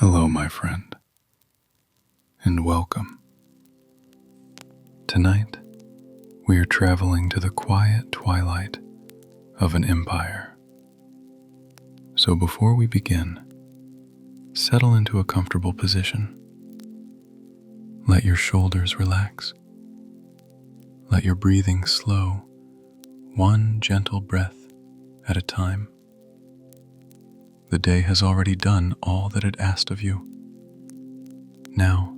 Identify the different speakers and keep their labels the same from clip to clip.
Speaker 1: Hello, my friend, and welcome. Tonight, we are traveling to the quiet twilight of an empire. So before we begin, settle into a comfortable position. Let your shoulders relax. Let your breathing slow, one gentle breath at a time. The day has already done all that it asked of you. Now,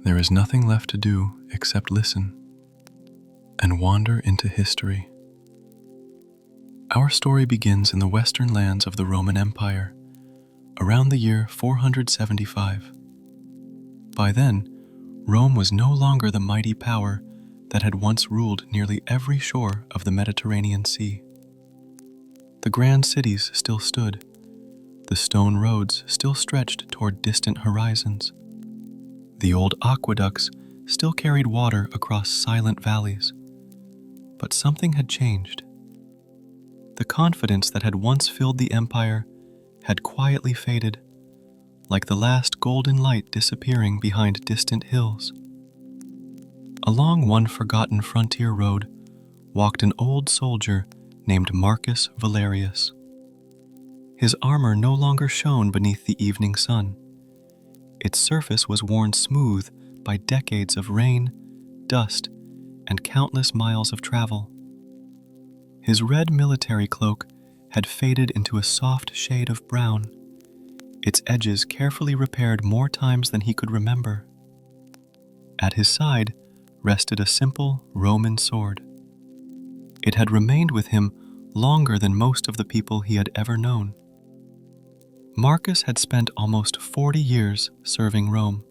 Speaker 1: there is nothing left to do except listen and wander into history. Our story begins in the western lands of the Roman Empire, around the year 475. By then, Rome was no longer the mighty power that had once ruled nearly every shore of the Mediterranean Sea. The grand cities still stood. The stone roads still stretched toward distant horizons. The old aqueducts still carried water across silent valleys. But something had changed. The confidence that had once filled the empire had quietly faded, like the last golden light disappearing behind distant hills. Along one forgotten frontier road walked an old soldier named Marcus Valerius. His armor no longer shone beneath the evening sun. Its surface was worn smooth by decades of rain, dust, and countless miles of travel. His red military cloak had faded into a soft shade of brown, its edges carefully repaired more times than he could remember. At his side rested a simple Roman sword. It had remained with him longer than most of the people he had ever known. Marcus had spent almost 40 years serving Rome.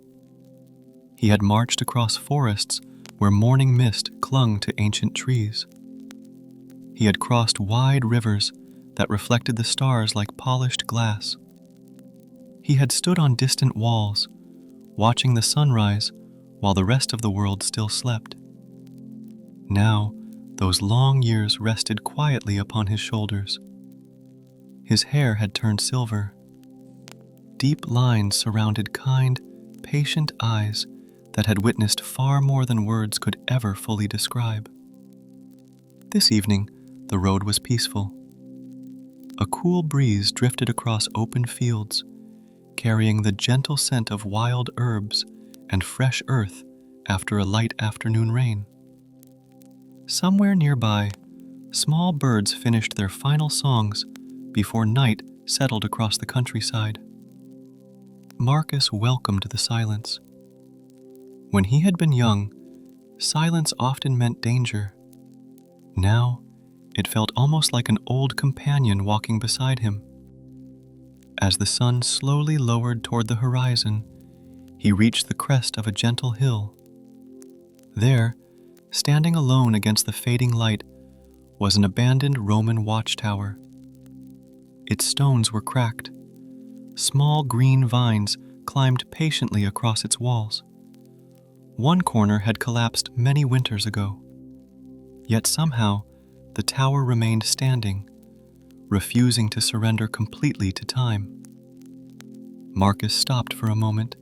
Speaker 1: He had marched across forests where morning mist clung to ancient trees. He had crossed wide rivers that reflected the stars like polished glass. He had stood on distant walls, watching the sunrise while the rest of the world still slept. Now, those long years rested quietly upon his shoulders. His hair had turned silver. Deep lines surrounded kind, patient eyes that had witnessed far more than words could ever fully describe. This evening, the road was peaceful. A cool breeze drifted across open fields, carrying the gentle scent of wild herbs and fresh earth after a light afternoon rain. Somewhere nearby, small birds finished their final songs before night settled across the countryside. Marcus welcomed the silence. When he had been young, silence often meant danger. Now, it felt almost like an old companion walking beside him. As the sun slowly lowered toward the horizon, he reached the crest of a gentle hill. There, standing alone against the fading light, was an abandoned Roman watchtower. Its stones were cracked. Small green vines climbed patiently across its walls. One corner had collapsed many winters ago. Yet somehow, the tower remained standing, refusing to surrender completely to time. Marcus stopped for a moment.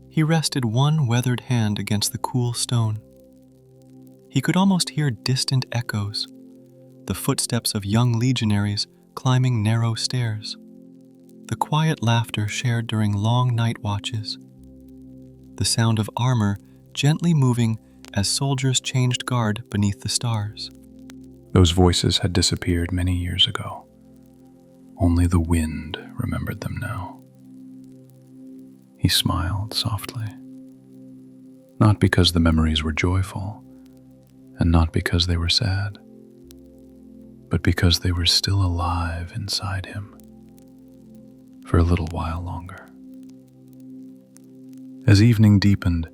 Speaker 1: He rested one weathered hand against the cool stone. He could almost hear distant echoes, the footsteps of young legionaries climbing narrow stairs, the quiet laughter shared during long night watches, the sound of armor gently moving as soldiers changed guard beneath the stars.
Speaker 2: Those voices had disappeared many years ago. Only the wind remembered them now. He smiled softly, not because the memories were joyful, and not because they were sad, but because they were still alive inside him for a little while longer. As evening deepened,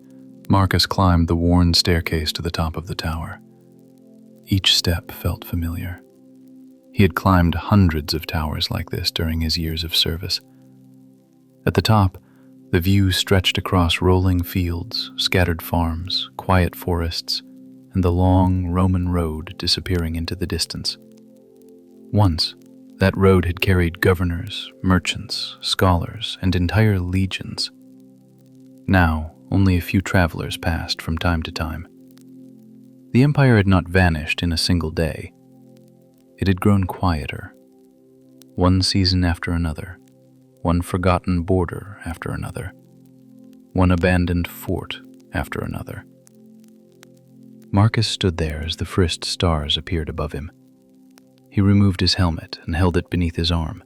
Speaker 2: Marcus climbed the worn staircase to the top of the tower. Each step felt familiar. He had climbed hundreds of towers like this during his years of service. At the top, the view stretched across rolling fields, scattered farms, quiet forests, and the long Roman road disappearing into the distance. Once, That road had carried governors, merchants, scholars, and entire legions. Now, only a few travelers passed from time to time. The empire had not vanished in a single day. It had grown quieter, one season after another, one forgotten border after another, one abandoned fort after another. Marcus stood there as the first stars appeared above him. He removed his helmet and held it beneath his arm.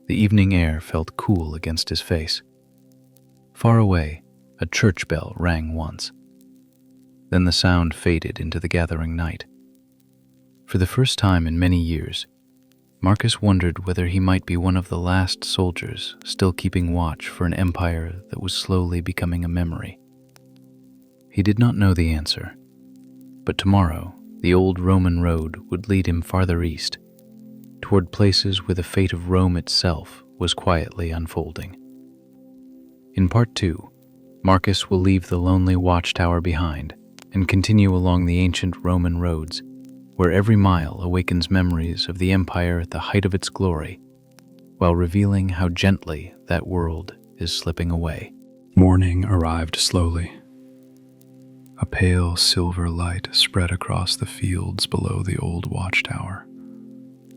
Speaker 2: The evening air felt cool against his face. Far away, a church bell rang once. Then the sound faded into the gathering night. For the first time in many years, Marcus wondered whether he might be one of the last soldiers still keeping watch for an empire that was slowly becoming a memory. He did not know the answer, but tomorrow the old Roman road would lead him farther east, toward places where the fate of Rome itself was quietly unfolding. In Part 2, Marcus will leave the lonely watchtower behind and continue along the ancient Roman roads, where every mile awakens memories of the empire at the height of its glory, while revealing how gently that world is slipping away.
Speaker 1: Morning arrived slowly. A pale silver light spread across the fields below the old watchtower,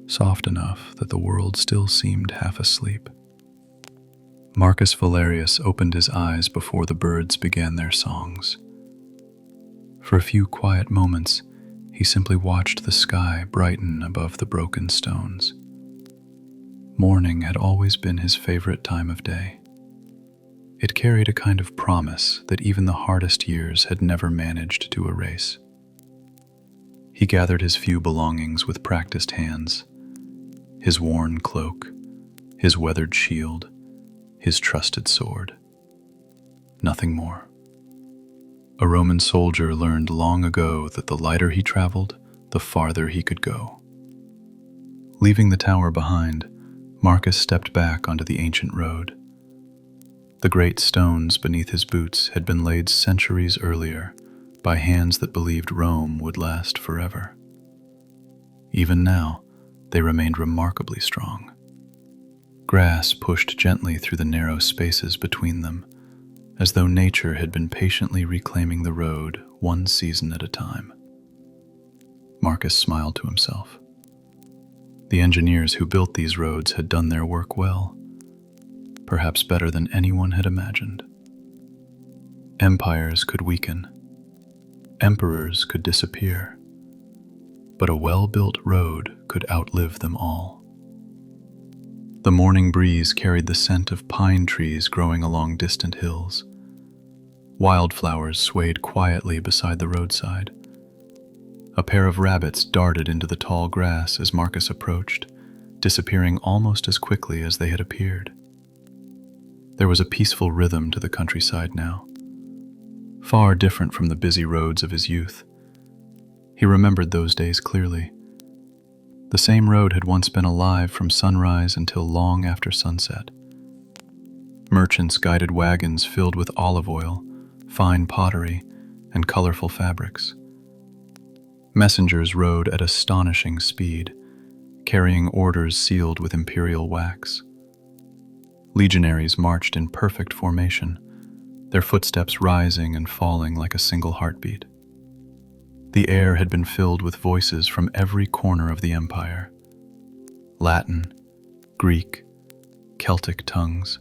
Speaker 1: soft enough that the world still seemed half asleep. Marcus Valerius opened his eyes before the birds began their songs. For a few quiet moments, he simply watched the sky brighten above the broken stones. Morning had always been his favorite time of day. It carried a kind of promise that even the hardest years had never managed to erase. He gathered his few belongings with practiced hands, his worn cloak, his weathered shield, his trusted sword. Nothing more. A Roman soldier learned long ago that the lighter he traveled, the farther he could go. Leaving the tower behind, Marcus stepped back onto the ancient road. The great stones beneath his boots had been laid centuries earlier by hands that believed Rome would last forever. Even now, they remained remarkably strong. Grass pushed gently through the narrow spaces between them, as though nature had been patiently reclaiming the road one season at a time. Marcus smiled to himself. The engineers who built these roads had done their work well, perhaps better than anyone had imagined. Empires could weaken, emperors could disappear, but a well-built road could outlive them all. The morning breeze carried the scent of pine trees growing along distant hills. Wildflowers swayed quietly beside the roadside. A pair of rabbits darted into the tall grass as Marcus approached, disappearing almost as quickly as they had appeared. There was a peaceful rhythm to the countryside now, far different from the busy roads of his youth. He remembered those days clearly. The same road had once been alive from sunrise until long after sunset. Merchants guided wagons filled with olive oil, fine pottery, and colorful fabrics. Messengers rode at astonishing speed, carrying orders sealed with imperial wax. Legionaries marched in perfect formation, their footsteps rising and falling like a single heartbeat. The air had been filled with voices from every corner of the empire. Latin, Greek, Celtic tongues.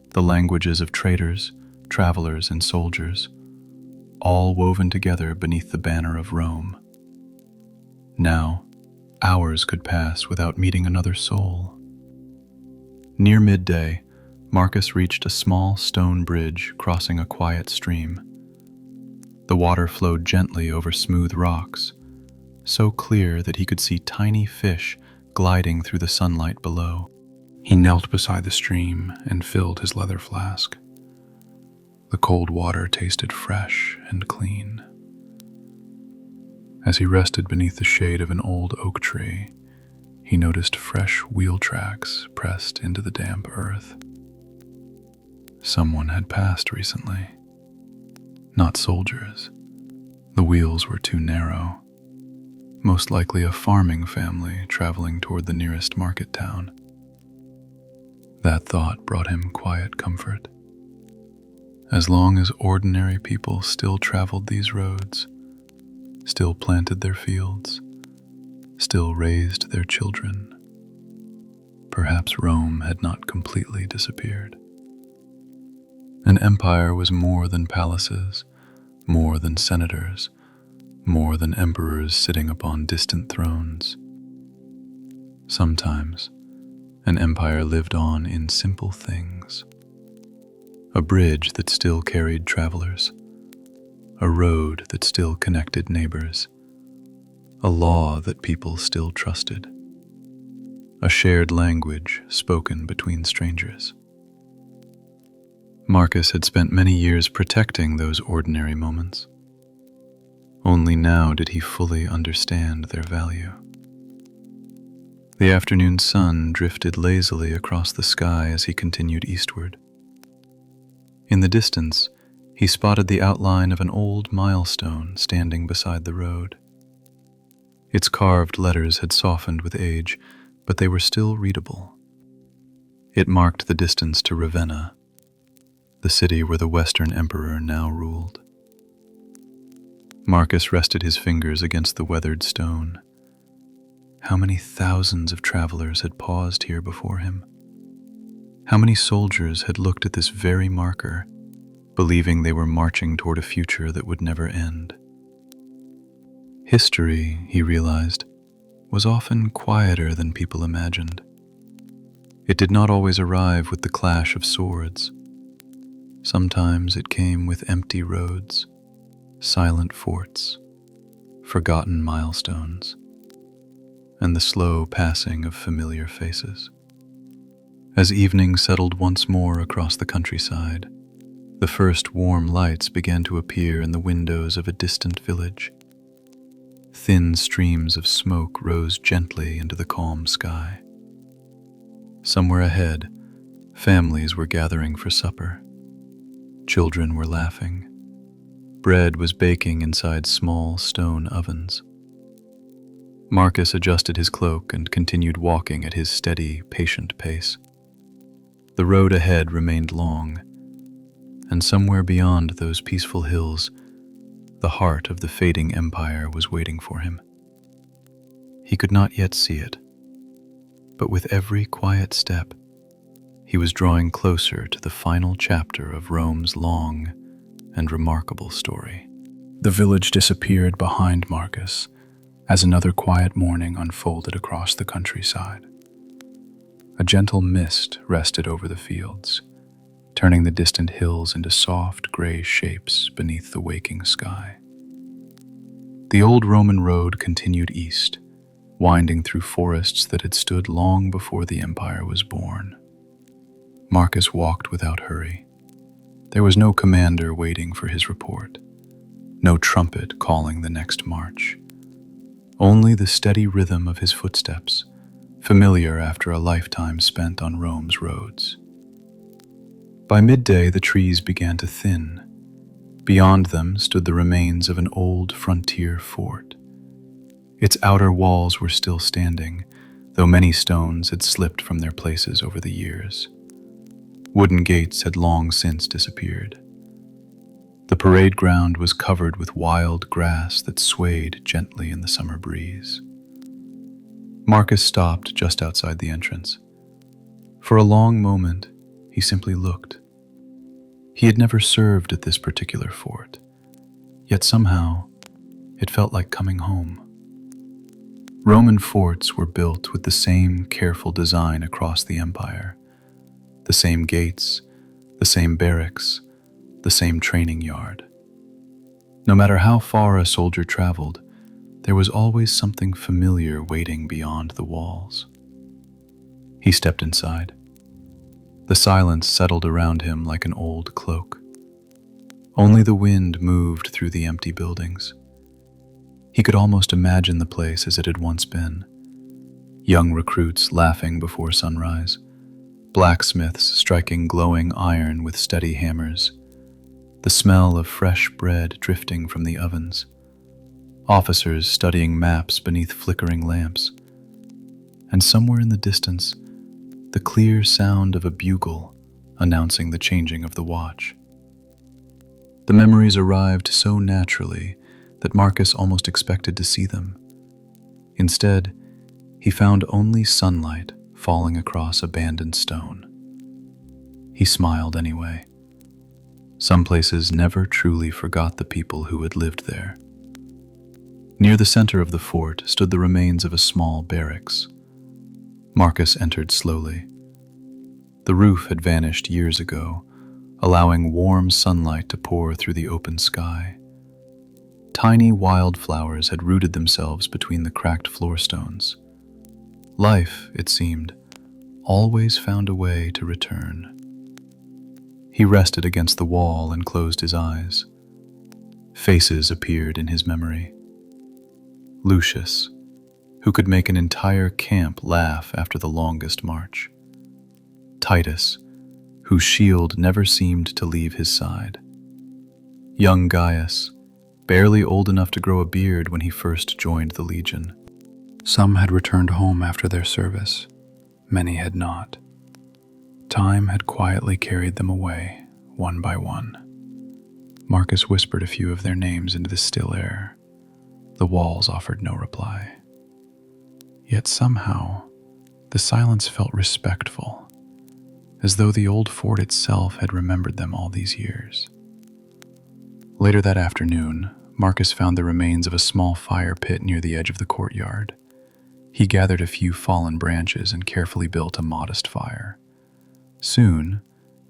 Speaker 1: The languages of traders, travelers, and soldiers, all woven together beneath the banner of Rome. Now, hours could pass without meeting another soul. Near midday, Marcus reached a small stone bridge crossing a quiet stream. The water flowed gently over smooth rocks, so clear that he could see tiny fish gliding through the sunlight below. He knelt beside the stream and filled his leather flask. The cold water tasted fresh and clean. As he rested beneath the shade of an old oak tree, he noticed fresh wheel tracks pressed into the damp earth. Someone had passed recently. Not soldiers. The wheels were too narrow. most likely a farming family traveling toward the nearest market town. That thought brought him quiet comfort. As long as ordinary people still traveled these roads, still planted their fields, still raised their children, perhaps Rome had not completely disappeared. An empire was more than palaces, more than senators, more than emperors sitting upon distant thrones. Sometimes, an empire lived on in simple things. A bridge that still carried travelers, a road that still connected neighbors, a law that people still trusted, a shared language spoken between strangers. Marcus had spent many years protecting those ordinary moments. Only now did he fully understand their value. The afternoon sun drifted lazily across the sky as he continued eastward. In the distance, he spotted the outline of an old milestone standing beside the road. Its carved letters had softened with age, but they were still readable. It marked the distance to Ravenna, the city where the Western Emperor now ruled. Marcus rested his fingers against the weathered stone. How many thousands of travelers had paused here before him? How many soldiers had looked at this very marker, believing they were marching toward a future that would never end? History, he realized, was often quieter than people imagined. It did not always arrive with the clash of swords. Sometimes it came with empty roads, silent forts, forgotten milestones, and the slow passing of familiar faces. As evening settled once more across the countryside, the first warm lights began to appear in the windows of a distant village. Thin streams of smoke rose gently into the calm sky. Somewhere ahead, families were gathering for supper. Children were laughing. Bread was baking inside small stone ovens. Marcus adjusted his cloak and continued walking at his steady, patient pace. The road ahead remained long, and somewhere beyond those peaceful hills, the heart of the fading empire was waiting for him. He could not yet see it, but with every quiet step, he was drawing closer to the final chapter of Rome's long and remarkable story. The village disappeared behind Marcus as another quiet morning unfolded across the countryside. A gentle mist rested over the fields, turning the distant hills into soft gray shapes beneath the waking sky. The old Roman road continued east, winding through forests that had stood long before the empire was born. Marcus walked without hurry. There was no commander waiting for his report, no trumpet calling the next march. Only the steady rhythm of his footsteps, familiar after a lifetime spent on Rome's roads. By midday, the trees began to thin. Beyond them stood the remains of an old frontier fort. Its outer walls were still standing, though many stones had slipped from their places over the years. Wooden gates had long since disappeared. The parade ground was covered with wild grass that swayed gently in the summer breeze. Marcus stopped just outside the entrance. For a long moment, he simply looked. He had never served at this particular fort, yet somehow it felt like coming home. Roman forts were built with the same careful design across the empire. The same gates, the same barracks, the same training yard. No matter how far a soldier traveled, there was always something familiar waiting beyond the walls. He stepped inside. The silence settled around him like an old cloak. Only the wind moved through the empty buildings. He could almost imagine the place as it had once been. Young recruits laughing before sunrise, blacksmiths striking glowing iron with steady hammers, the smell of fresh bread drifting from the ovens. officers studying maps beneath flickering lamps, and somewhere in the distance, the clear sound of a bugle announcing the changing of the watch. The memories arrived so naturally that Marcus almost expected to see them. Instead, he found only sunlight falling across abandoned stone. He smiled anyway. Some places never truly forgot the people who had lived there. Near the center of the fort stood the remains of a small barracks. Marcus entered slowly. The roof had vanished years ago, allowing warm sunlight to pour through the open sky. Tiny wildflowers had rooted themselves between the cracked floor stones. Life, it seemed, always found a way to return. He rested against the wall and closed his eyes. Faces appeared in his memory. Lucius, who could make an entire camp laugh after the longest march. Titus, whose shield never seemed to leave his side. Young Gaius, barely old enough to grow a beard when he first joined the Legion. Some had returned home after their service. Many had not. Time had quietly carried them away, one by one. Marcus whispered a few of their names into the still air. The walls offered no reply. Yet somehow, the silence felt respectful, as though the old fort itself had remembered them all these years. Later that afternoon, Marcus found the remains of a small fire pit near the edge of the courtyard. He gathered a few fallen branches and carefully built a modest fire. Soon,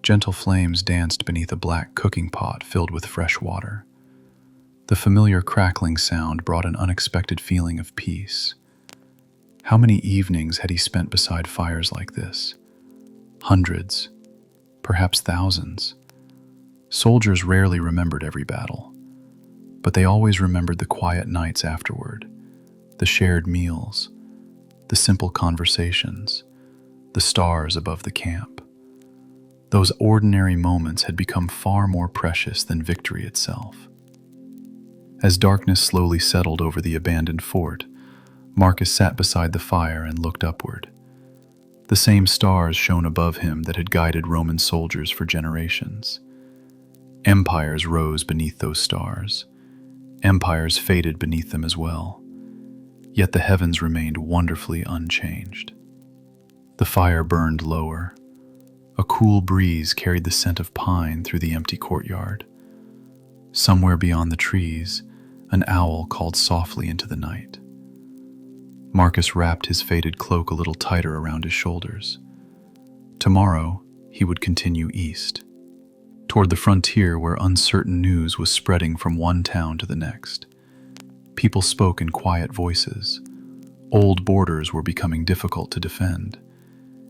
Speaker 1: gentle flames danced beneath a black cooking pot filled with fresh water. The familiar crackling sound brought an unexpected feeling of peace. How many evenings had he spent beside fires like this? Hundreds, perhaps thousands. Soldiers rarely remembered every battle, but they always remembered the quiet nights afterward, the shared meals, the simple conversations, the stars above the camp. Those ordinary moments had become far more precious than victory itself. As darkness slowly settled over the abandoned fort, Marcus sat beside the fire and looked upward. The same stars shone above him that had guided Roman soldiers for generations. Empires rose beneath those stars. Empires faded beneath them as well. Yet the heavens remained wonderfully unchanged. The fire burned lower. A cool breeze carried the scent of pine through the empty courtyard. Somewhere beyond the trees, an owl called softly into the night. Marcus wrapped his faded cloak a little tighter around his shoulders. Tomorrow, he would continue east, toward the frontier where uncertain news was spreading from one town to the next. People spoke in quiet voices. Old borders were becoming difficult to defend.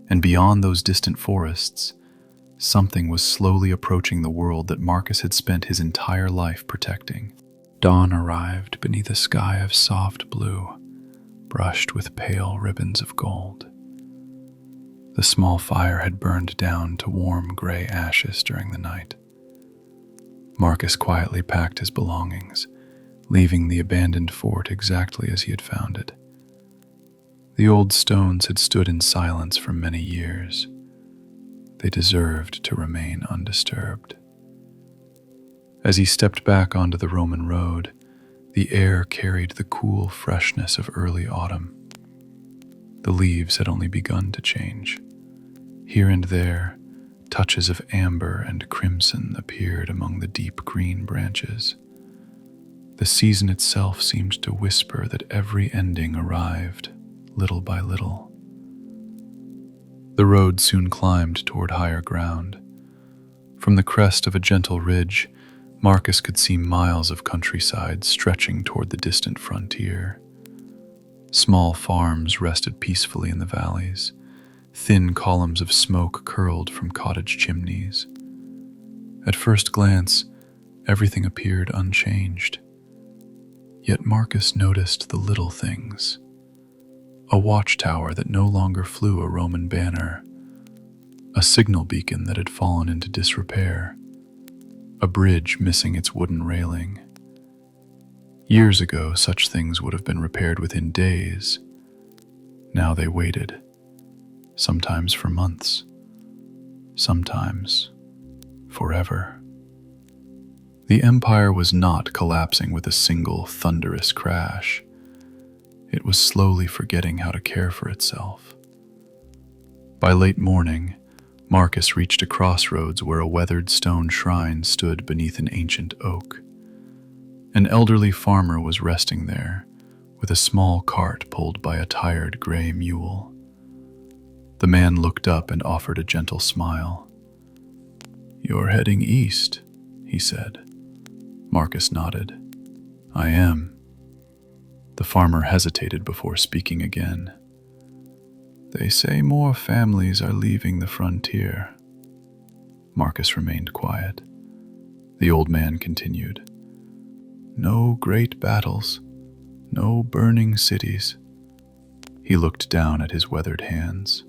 Speaker 1: And beyond those distant forests, something was slowly approaching the world that Marcus had spent his entire life protecting. Dawn arrived beneath a sky of soft blue, brushed with pale ribbons of gold. The small fire had burned down to warm gray ashes during the night. Marcus quietly packed his belongings, leaving the abandoned fort exactly as he had found it. The old stones had stood in silence for many years. They deserved to remain undisturbed. As he stepped back onto the Roman road, the air carried the cool freshness of early autumn. The leaves had only begun to change. Here and there, touches of amber and crimson appeared among the deep green branches. The season itself seemed to whisper that every ending arrived, little by little. The road soon climbed toward higher ground. From the crest of a gentle ridge, Marcus could see miles of countryside stretching toward the distant frontier. Small farms rested peacefully in the valleys. Thin columns of smoke curled from cottage chimneys. At first glance, everything appeared unchanged. Yet Marcus noticed the little things. A watchtower that no longer flew a Roman banner, a signal beacon that had fallen into disrepair, a bridge missing its wooden railing. Years ago, such things would have been repaired within days. Now they waited, sometimes for months, sometimes forever. The empire was not collapsing with a single thunderous crash. It was slowly forgetting how to care for itself. By late morning, Marcus reached a crossroads where a weathered stone shrine stood beneath an ancient oak. An elderly farmer was resting there, with a small cart pulled by a tired gray mule. The man looked up and offered a gentle smile. "You're heading east," he said. Marcus nodded. "I am." The farmer hesitated before speaking again. "They say more families are leaving the frontier." Marcus remained quiet. The old man continued. "No great battles, no burning cities." He looked down at his weathered hands.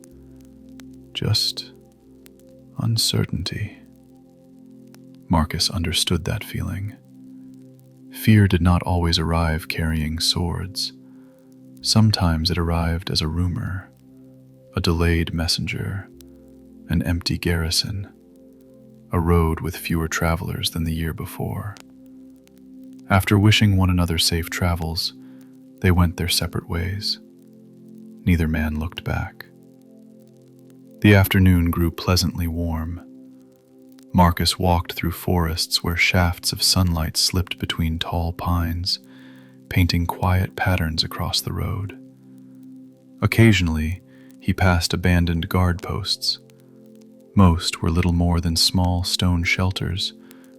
Speaker 1: "Just uncertainty." Marcus understood that feeling. Fear did not always arrive carrying swords. Sometimes it arrived as a rumor, a delayed messenger, an empty garrison, a road with fewer travelers than the year before. After wishing one another safe travels, they went their separate ways. Neither man looked back. The afternoon grew pleasantly warm. Marcus walked through forests where shafts of sunlight slipped between tall pines, painting quiet patterns across the road. Occasionally, he passed abandoned guard posts. Most were little more than small stone shelters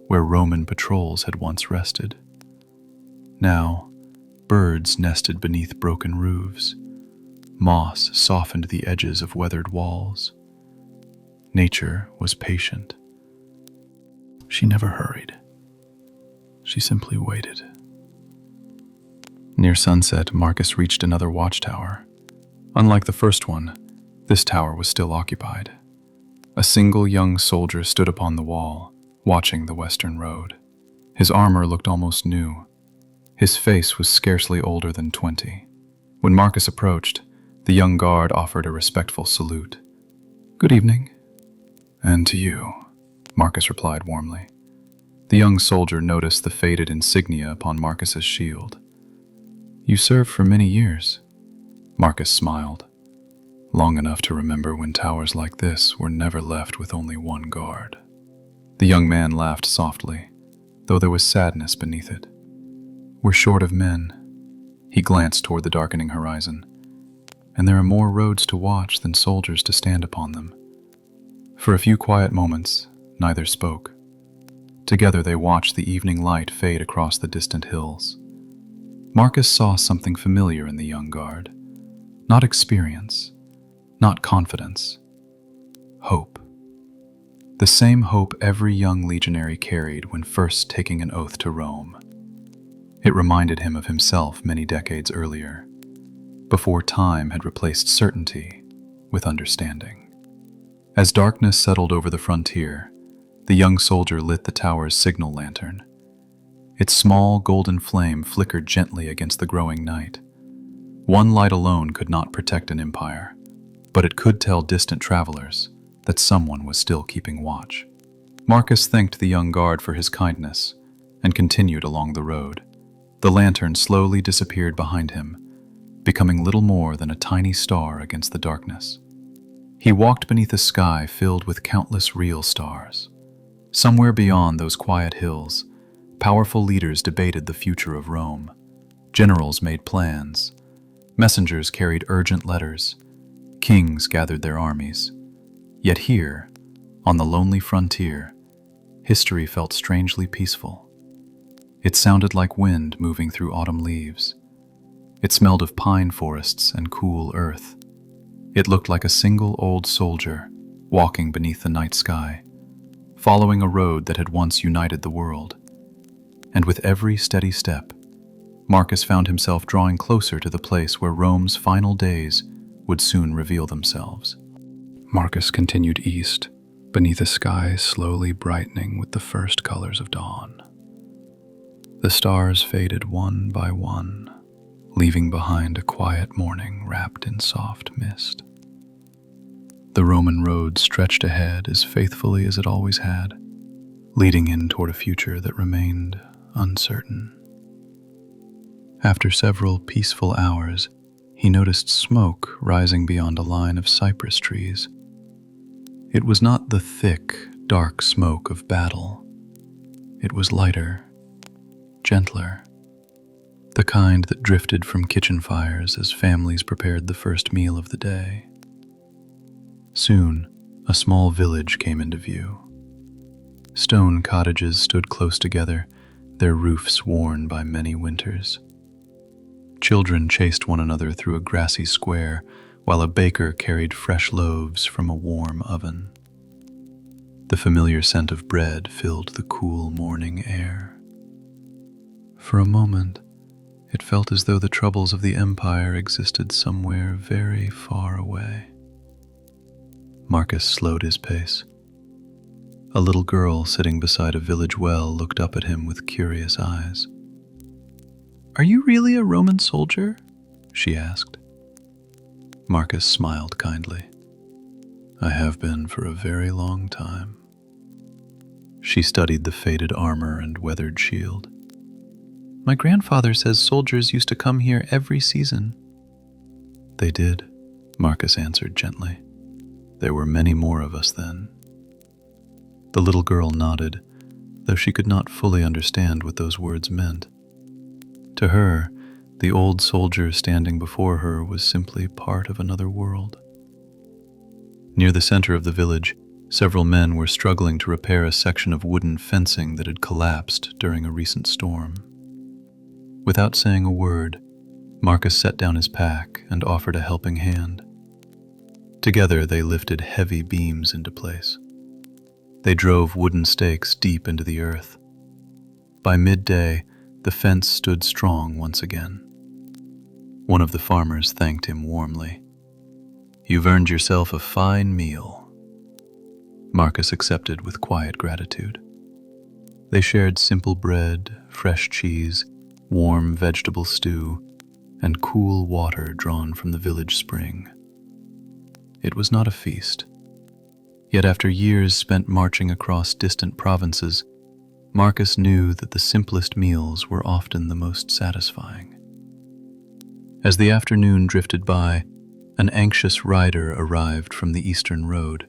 Speaker 1: where Roman patrols had once rested. Now, birds nested beneath broken roofs. Moss softened the edges of weathered walls. Nature was patient. She never hurried. She simply waited. Near sunset, Marcus reached another watchtower. Unlike the first one, this tower was still occupied. A single young soldier stood upon the wall, watching the western road. His armor looked almost new. His face was scarcely older than 20. When Marcus approached, the young guard offered a respectful salute. "Good evening." "And to you," Marcus replied warmly. The young soldier noticed the faded insignia upon Marcus's shield. "You served for many years." Marcus smiled. Long enough to remember when towers like this were never left with only one guard. The young man laughed softly, though there was sadness beneath it. "We're short of men." He glanced toward the darkening horizon. "And there are more roads to watch than soldiers to stand upon them." For a few quiet moments, neither spoke. Together they watched the evening light fade across the distant hills. Marcus saw something familiar in the young guard. Not experience, not confidence. Hope. The same hope every young legionary carried when first taking an oath to Rome. It reminded him of himself many decades earlier, before time had replaced certainty with understanding. As darkness settled over the frontier, the young soldier lit the tower's signal lantern. Its small golden flame flickered gently against the growing night. One light alone could not protect an empire, but it could tell distant travelers that someone was still keeping watch. Marcus thanked the young guard for his kindness and continued along the road. The lantern slowly disappeared behind him, becoming little more than a tiny star against the darkness. He walked beneath a sky filled with countless real stars. Somewhere beyond those quiet hills, powerful leaders debated the future of Rome. Generals made plans. Messengers carried urgent letters. Kings gathered their armies. Yet here, on the lonely frontier, history felt strangely peaceful. It sounded like wind moving through autumn leaves. It smelled of pine forests and cool earth. It looked like a single old soldier walking beneath the night sky, following a road that had once united the world. And with every steady step, Marcus found himself drawing closer to the place where Rome's final days would soon reveal themselves. Marcus continued east, beneath a sky slowly brightening with the first colors of dawn. The stars faded one by one, leaving behind a quiet morning wrapped in soft mist. The Roman road stretched ahead as faithfully as it always had, leading in toward a future that remained uncertain. After several peaceful hours, he noticed smoke rising beyond a line of cypress trees. It was not the thick, dark smoke of battle. It was lighter, gentler, the kind that drifted from kitchen fires as families prepared the first meal of the day. Soon, a small village came into view. Stone cottages stood close together, their roofs worn by many winters. Children chased one another through a grassy square, while a baker carried fresh loaves from a warm oven. The familiar scent of bread filled the cool morning air. For a moment, it felt as though the troubles of the empire existed somewhere very far away. Marcus slowed his pace. A little girl sitting beside a village well looked up at him with curious eyes. "Are you really a Roman soldier?" she asked. Marcus smiled kindly. "I have been for a very long time." She studied the faded armor and weathered shield. "My grandfather says soldiers used to come here every season." "They did," Marcus answered gently. "There were many more of us then." The little girl nodded, though she could not fully understand what those words meant. To her, the old soldier standing before her was simply part of another world. Near the center of the village, several men were struggling to repair a section of wooden fencing that had collapsed during a recent storm. Without saying a word, Marcus set down his pack and offered a helping hand. Together they lifted heavy beams into place. They drove wooden stakes deep into the earth. By midday, the fence stood strong once again. One of the farmers thanked him warmly. "You've earned yourself a fine meal." Marcus accepted with quiet gratitude. They shared simple bread, fresh cheese, warm vegetable stew, and cool water drawn from the village spring. It was not a feast. Yet after years spent marching across distant provinces, Marcus knew that the simplest meals were often the most satisfying. As the afternoon drifted by, an anxious rider arrived from the eastern road.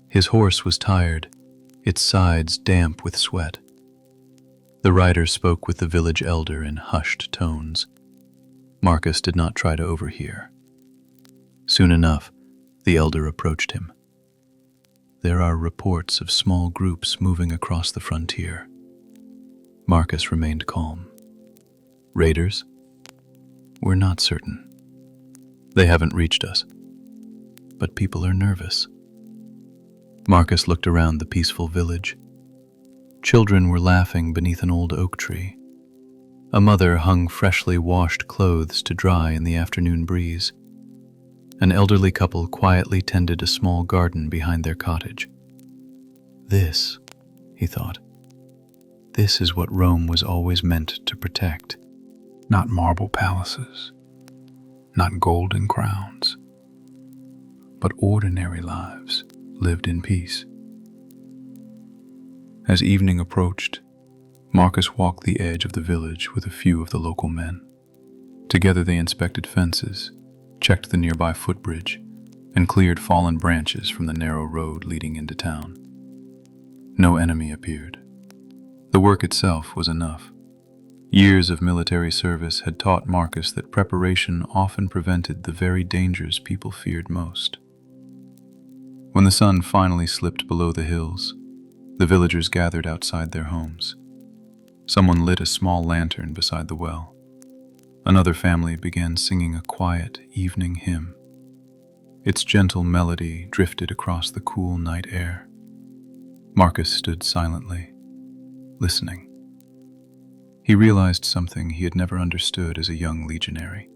Speaker 1: His horse was tired, its sides damp with sweat. The rider spoke with the village elder in hushed tones. Marcus did not try to overhear. Soon enough, the elder approached him. "There are reports of small groups moving across the frontier." Marcus remained calm. "Raiders? We're not certain. They haven't reached us. But people are nervous." Marcus looked around the peaceful village. Children were laughing beneath an old oak tree. A mother hung freshly washed clothes to dry in the afternoon breeze. An elderly couple quietly tended a small garden behind their cottage. "This," he thought, "this is what Rome was always meant to protect. Not marble palaces, not golden crowns, but ordinary lives lived in peace." As evening approached, Marcus walked the edge of the village with a few of the local men. Together they inspected fences, checked the nearby footbridge, and cleared fallen branches from the narrow road leading into town. No enemy appeared. The work itself was enough. Years of military service had taught Marcus that preparation often prevented the very dangers people feared most. When the sun finally slipped below the hills, the villagers gathered outside their homes. Someone lit a small lantern beside the well. Another family began singing a quiet evening hymn. Its gentle melody drifted across the cool night air. Marcus stood silently, listening. He realized something he had never understood as a young legionary.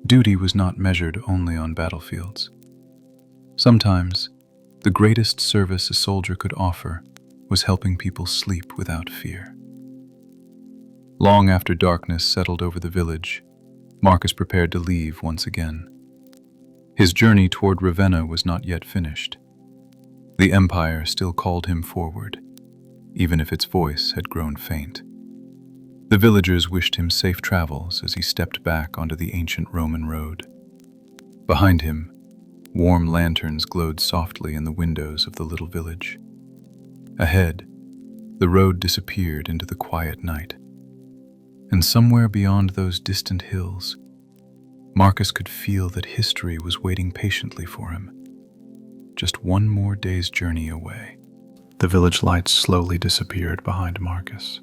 Speaker 1: Duty was not measured only on battlefields. Sometimes, the greatest service a soldier could offer was helping people sleep without fear.
Speaker 2: Long after darkness settled over the village, Marcus prepared to leave once again. His journey toward Ravenna was not yet finished. The Empire still called him forward, even if its voice had grown faint. The villagers wished him safe travels as he stepped back onto the ancient Roman road. Behind him, warm lanterns glowed softly in the windows of the little village. Ahead, the road disappeared into the quiet night. And somewhere beyond those distant hills, Marcus could feel that history was waiting patiently for him. Just one more day's journey away. The village lights slowly disappeared behind Marcus.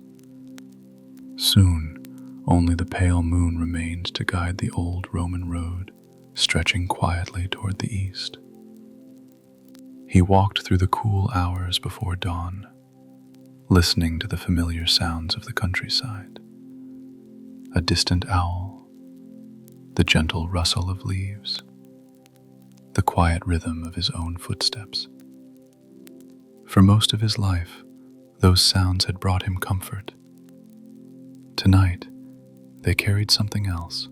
Speaker 2: Soon, only the pale moon remained to guide the old Roman road, stretching quietly toward the east. He walked through the cool hours before dawn, listening to the familiar sounds of the countryside. A distant owl, the gentle rustle of leaves, the quiet rhythm of his own footsteps. For most of his life, those sounds had brought him comfort. Tonight, they carried something else,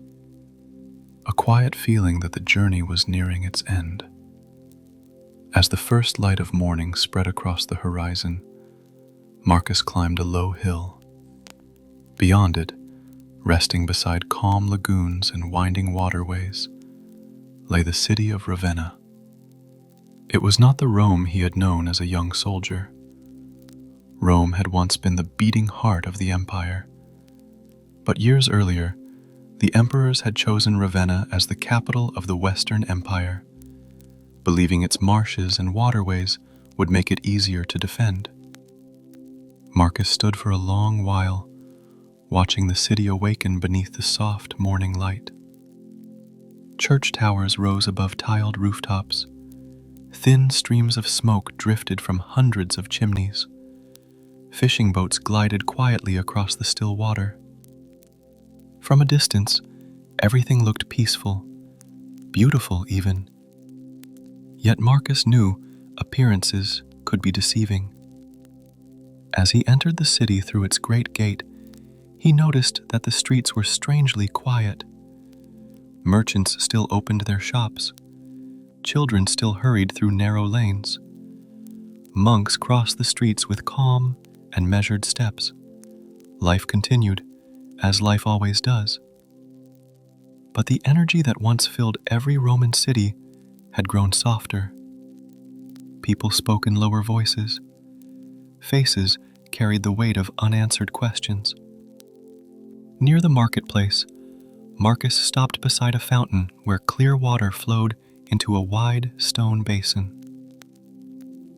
Speaker 2: a quiet feeling that the journey was nearing its end. As the first light of morning spread across the horizon, Marcus climbed a low hill. Beyond it, resting beside calm lagoons and winding waterways, lay the city of Ravenna. It was not the Rome he had known as a young soldier. Rome had once been the beating heart of the empire. But years earlier, the emperors had chosen Ravenna as the capital of the Western Empire, believing its marshes and waterways would make it easier to defend. Marcus stood for a long while, watching the city awaken beneath the soft morning light. Church towers rose above tiled rooftops. Thin streams of smoke drifted from hundreds of chimneys. Fishing boats glided quietly across the still water. From a distance, everything looked peaceful, beautiful even. Yet Marcus knew appearances could be deceiving. As he entered the city through its great gate, he noticed that the streets were strangely quiet. Merchants still opened their shops. Children still hurried through narrow lanes. Monks crossed the streets with calm and measured steps. Life continued, as life always does. But the energy that once filled every Roman city had grown softer. People spoke in lower voices. Faces carried the weight of unanswered questions. Near the marketplace, Marcus stopped beside a fountain where clear water flowed into a wide stone basin.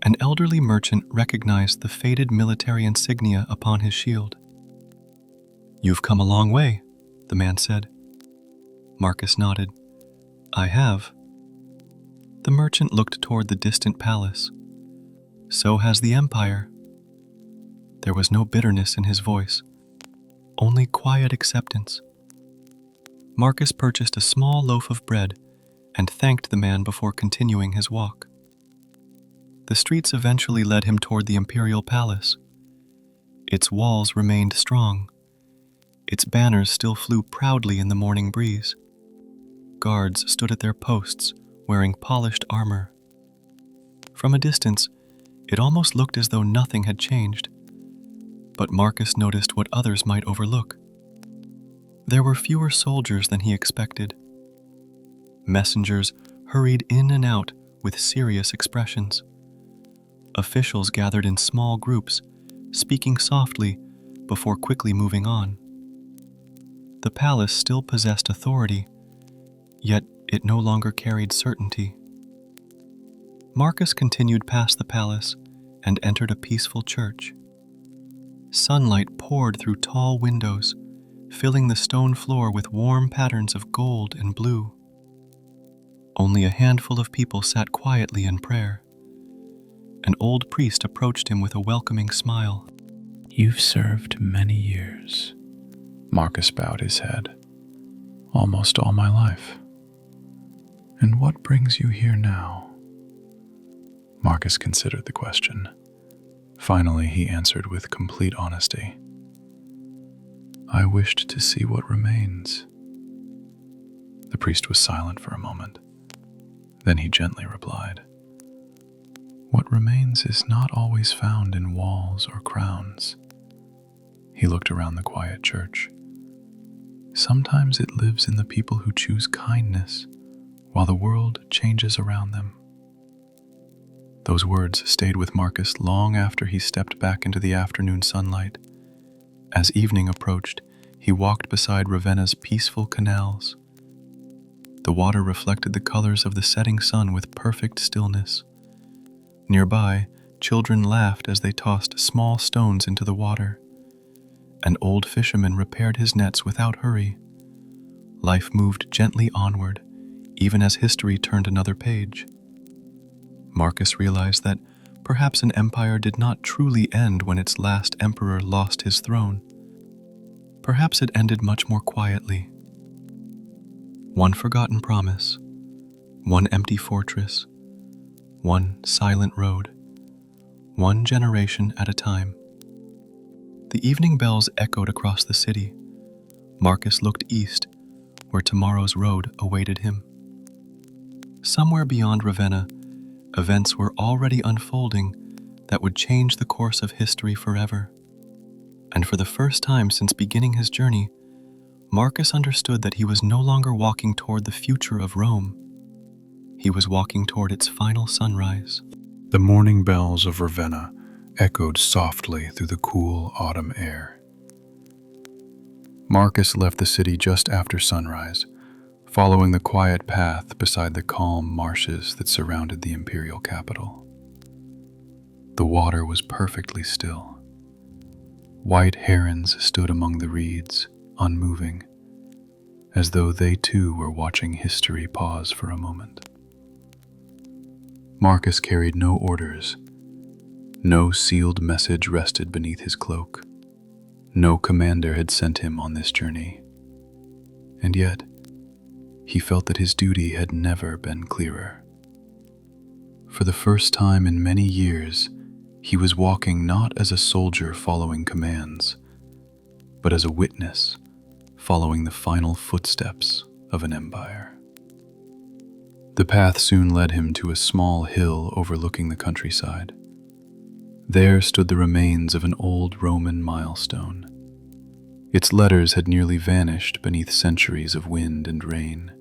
Speaker 2: An elderly merchant recognized the faded military insignia upon his shield. "You've come a long way," the man said. Marcus nodded. "I have." The merchant looked toward the distant palace. "So has the empire." There was no bitterness in his voice, only quiet acceptance. Marcus purchased a small loaf of bread and thanked the man before continuing his walk. The streets eventually led him toward the imperial palace. Its walls remained strong. Its banners still flew proudly in the morning breeze. Guards stood at their posts, wearing polished armor. From a distance, it almost looked as though nothing had changed. But Marcus noticed what others might overlook. There were fewer soldiers than he expected. Messengers hurried in and out with serious expressions. Officials gathered in small groups, speaking softly before quickly moving on. The palace still possessed authority, yet it no longer carried certainty. Marcus continued past the palace and entered a peaceful church. Sunlight poured through tall windows, filling the stone floor with warm patterns of gold and blue. Only a handful of people sat quietly in prayer. An old priest approached him with a welcoming smile.
Speaker 1: "You've served many years." Marcus bowed his head. "Almost all my life. And what brings you here now?" Marcus considered the question. Finally, he answered with complete honesty. I wished to see what remains. The priest was silent for a moment. Then he gently replied, "What remains is not always found in walls or crowns." He looked around the quiet church. "Sometimes it lives in the people who choose kindness while the world changes around them." Those words stayed with Marcus long after he stepped back into the afternoon sunlight. As evening approached, he walked beside Ravenna's peaceful canals. The water reflected the colors of the setting sun with perfect stillness. Nearby, children laughed as they tossed small stones into the water. An old fisherman repaired his nets without hurry. Life moved gently onward, even as history turned another page. Marcus realized that perhaps an empire did not truly end when its last emperor lost his throne. Perhaps it ended much more quietly. One forgotten promise, one empty fortress, one silent road, one generation at a time. The evening bells echoed across the city. Marcus looked east, where tomorrow's road awaited him. Somewhere beyond Ravenna, events were already unfolding that would change the course of history forever. And for the first time since beginning his journey, Marcus understood that he was no longer walking toward the future of Rome. He was walking toward its final sunrise.
Speaker 2: The morning bells of Ravenna echoed softly through the cool autumn air. Marcus left the city just after sunrise, following the quiet path beside the calm marshes that surrounded the imperial capital. The water was perfectly still. White herons stood among the reeds, unmoving, as though they too were watching history pause for a moment. Marcus carried no orders. No sealed message rested beneath his cloak. No commander had sent him on this journey. And yet, he felt that his duty had never been clearer. For the first time in many years, he was walking not as a soldier following commands, but as a witness following the final footsteps of an empire. The path soon led him to a small hill overlooking the countryside. There stood the remains of an old Roman milestone. Its letters had nearly vanished beneath centuries of wind and rain.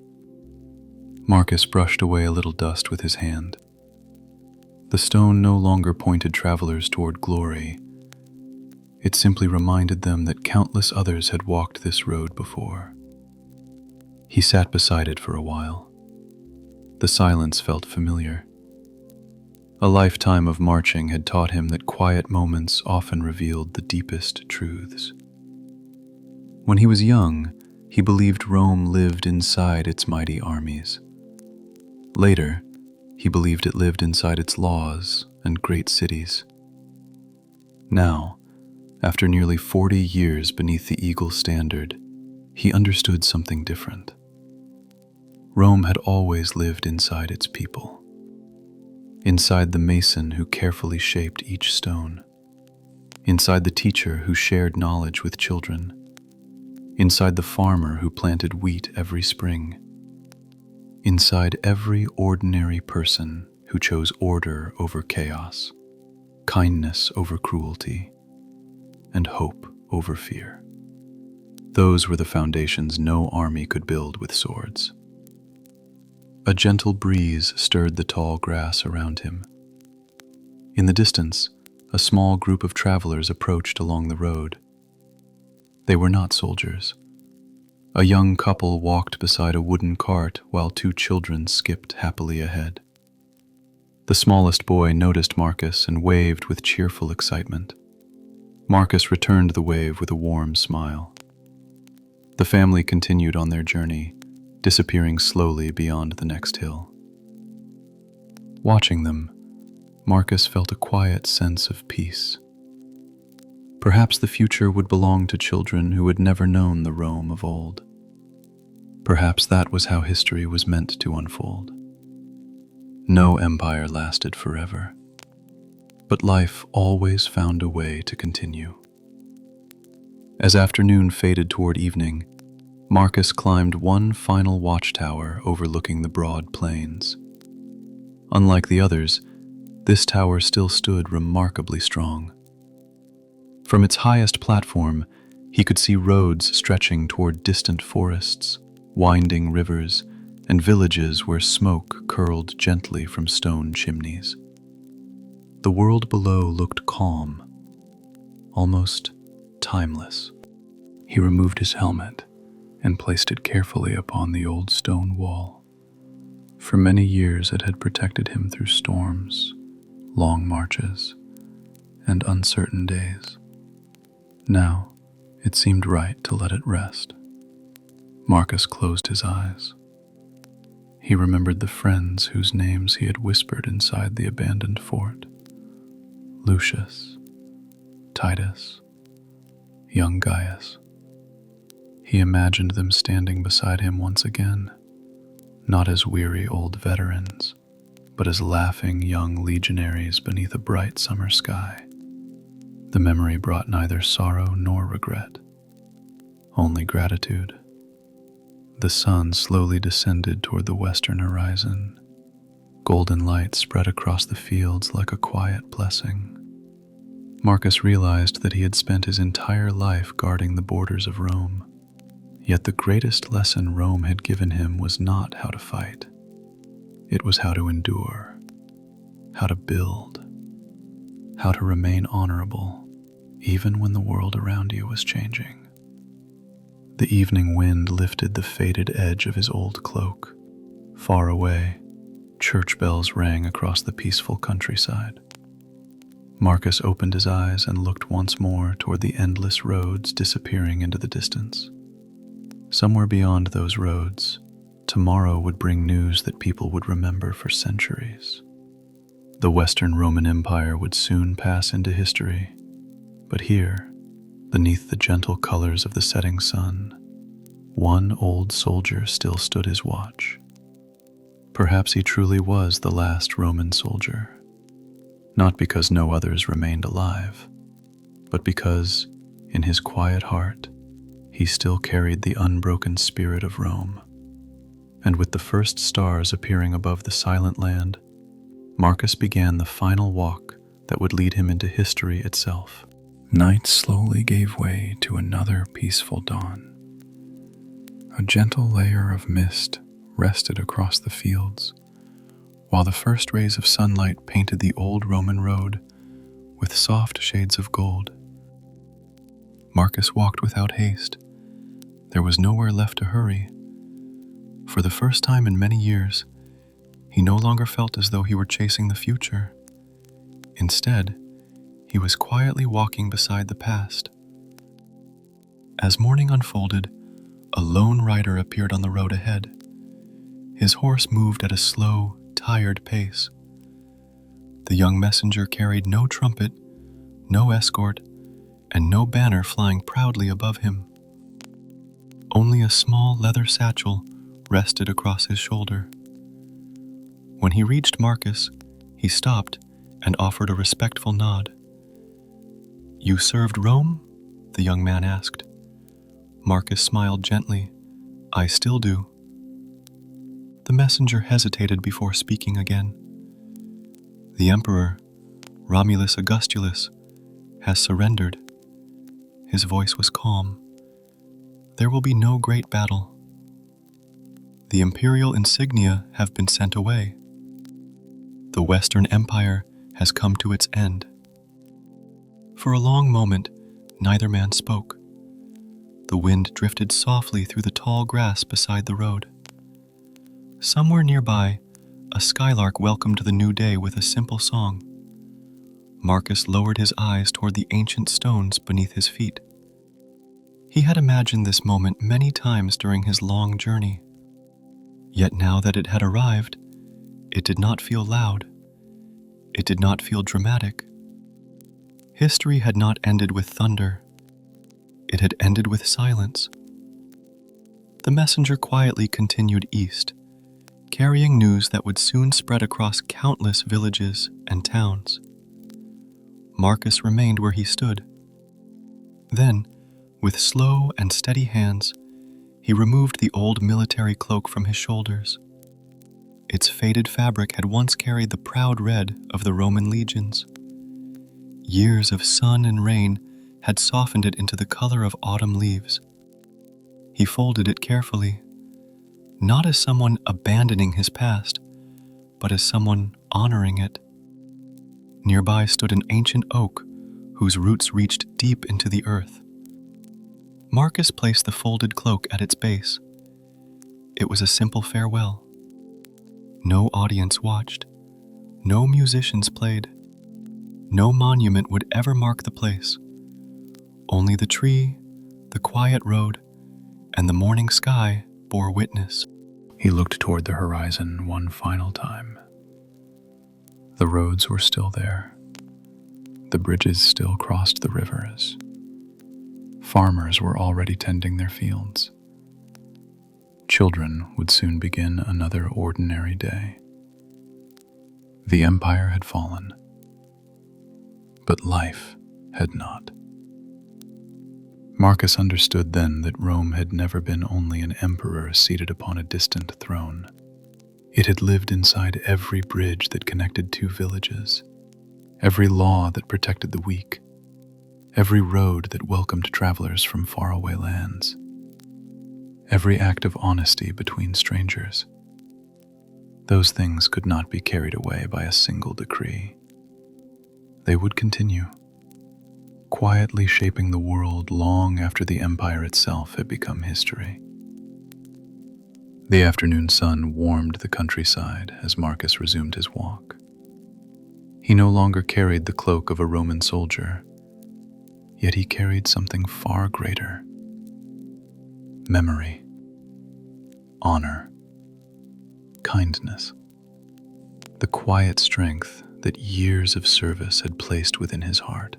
Speaker 2: Marcus brushed away a little dust with his hand. The stone no longer pointed travelers toward glory. It simply reminded them that countless others had walked this road before. He sat beside it for a while. The silence felt familiar. A lifetime of marching had taught him that quiet moments often revealed the deepest truths. When he was young, he believed Rome lived inside its mighty armies. Later, he believed it lived inside its laws and great cities. Now, after nearly 40 years beneath the eagle standard, he understood something different. Rome had always lived inside its people. Inside the mason who carefully shaped each stone. Inside the teacher who shared knowledge with children. Inside the farmer who planted wheat every spring. Inside every ordinary person who chose order over chaos, kindness over cruelty, and hope over fear. Those were the foundations no army could build with swords. A gentle breeze stirred the tall grass around him. In the distance, a small group of travelers approached along the road. They were not soldiers. A young couple walked beside a wooden cart while two children skipped happily ahead. The smallest boy noticed Marcus and waved with cheerful excitement. Marcus returned the wave with a warm smile. The family continued on their journey, disappearing slowly beyond the next hill. Watching them, Marcus felt a quiet sense of peace. Perhaps the future would belong to children who had never known the Rome of old. Perhaps that was how history was meant to unfold. No empire lasted forever, but life always found a way to continue.
Speaker 1: As afternoon faded toward evening, Marcus climbed one final watchtower overlooking the broad plains. Unlike the others, this tower still stood remarkably strong. From its highest platform, he could see roads stretching toward distant forests, winding rivers, and villages where smoke curled gently from stone chimneys. The world below looked calm, almost timeless. He removed his helmet and placed it carefully upon the old stone wall. For many years it had protected him through storms, long marches, and uncertain days. Now, it seemed right to let it rest. Marcus closed his eyes. He remembered the friends whose names he had whispered inside the abandoned fort. Lucius, Titus, young Gaius. He imagined them standing beside him once again, not as weary old veterans, but as laughing young legionaries beneath a bright summer sky. The memory brought neither sorrow nor regret, only gratitude. The sun slowly descended toward the western horizon. Golden light spread across the fields like a quiet blessing. Marcus realized that he had spent his entire life guarding the borders of Rome. Yet the greatest lesson Rome had given him was not how to fight. It was how to endure, how to build, how to remain honorable, even when the world around you was changing. The evening wind lifted the faded edge of his old cloak. Far away, church bells rang across the peaceful countryside. Marcus opened his eyes and looked once more toward the endless roads disappearing into the distance. Somewhere beyond those roads, tomorrow would bring news that people would remember for centuries. The Western Roman Empire would soon pass into history, but here, beneath the gentle colors of the setting sun, one old soldier still stood his watch. Perhaps he truly was the last Roman soldier, not because no others remained alive, but because, in his quiet heart, he still carried the unbroken spirit of Rome. And with the first stars appearing above the silent land, Marcus began the final walk that would lead him into history itself. Night slowly gave way to another peaceful dawn. A gentle layer of mist rested across the fields, while the first rays of sunlight painted the old Roman road with soft shades of gold. Marcus walked without haste. There was nowhere left to hurry. For the first time in many years, he no longer felt as though he were chasing the future. Instead, he was quietly walking beside the past. As morning unfolded, a lone rider appeared on the road ahead. His horse moved at a slow, tired pace. The young messenger carried no trumpet, no escort, and no banner flying proudly above him. Only a small leather satchel rested across his shoulder. When he reached Marcus, he stopped and offered a respectful nod. "You served Rome?" the young man asked. Marcus smiled gently. "I still do." The messenger hesitated before speaking again. "The emperor, Romulus Augustulus, has surrendered." His voice was calm. "There will be no great battle. The imperial insignia have been sent away. The Western Empire has come to its end." For a long moment, neither man spoke. The wind drifted softly through the tall grass beside the road. Somewhere nearby, a skylark welcomed the new day with a simple song. Marcus lowered his eyes toward the ancient stones beneath his feet. He had imagined this moment many times during his long journey. Yet now that it had arrived, it did not feel loud. It did not feel dramatic. History had not ended with thunder. It had ended with silence. The messenger quietly continued east, carrying news that would soon spread across countless villages and towns. Marcus remained where he stood. Then, With slow and steady hands, he removed the old military cloak from his shoulders. Its faded fabric had once carried the proud red of the Roman legions. Years of sun and rain had softened it into the color of autumn leaves. He folded it carefully, not as someone abandoning his past, but as someone honoring it. Nearby stood an ancient oak whose roots reached deep into the earth. Marcus placed the folded cloak at its base. It was a simple farewell. No audience watched. No musicians played. No monument would ever mark the place. Only the tree, the quiet road, and the morning sky bore witness.
Speaker 2: He looked toward the horizon one final time. The roads were still there. The bridges still crossed the rivers. Farmers were already tending their fields. Children would soon begin another ordinary day. The empire had fallen, but life had not. Marcus understood then that Rome had never been only an emperor seated upon a distant throne. It had lived inside every bridge that connected two villages, every law that protected the weak, every road that welcomed travelers from faraway lands, every act of honesty between strangers. Those things could not be carried away by a single decree. They would continue, quietly shaping the world long after the empire itself had become history. The afternoon sun warmed the countryside as Marcus resumed his walk. He no longer carried the cloak of a Roman soldier, yet he carried something far greater: memory, honor, kindness, the quiet strength that years of service had placed within his heart.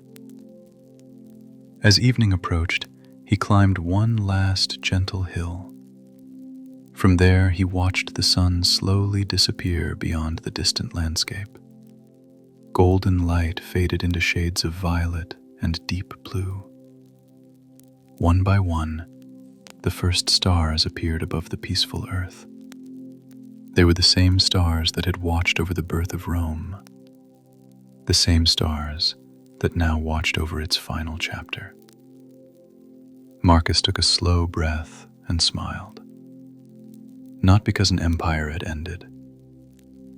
Speaker 2: As evening approached, he climbed one last gentle hill. From there, he watched the sun slowly disappear beyond the distant landscape. Golden light faded into shades of violet and deep blue. One by one, the first stars appeared above the peaceful earth. They were the same stars that had watched over the birth of Rome, the same stars that now watched over its final chapter. Marcus took a slow breath and smiled, not because an empire had ended,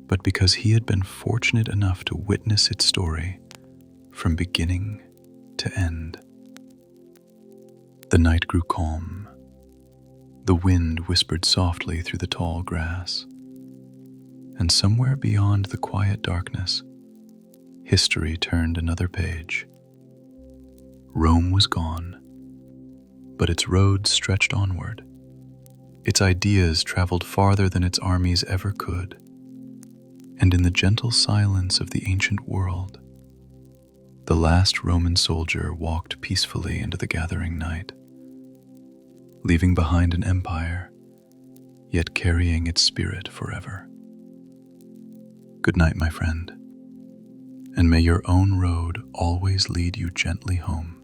Speaker 2: but because he had been fortunate enough to witness its story from beginning to end. The night grew calm. The wind whispered softly through the tall grass, and somewhere beyond the quiet darkness, history turned another page. Rome was gone, but its roads stretched onward. Its ideas traveled farther than its armies ever could, and in the gentle silence of the ancient world, the last Roman soldier walked peacefully into the gathering night, leaving behind an empire, yet carrying its spirit forever. Good night, my friend, and may your own road always lead you gently home.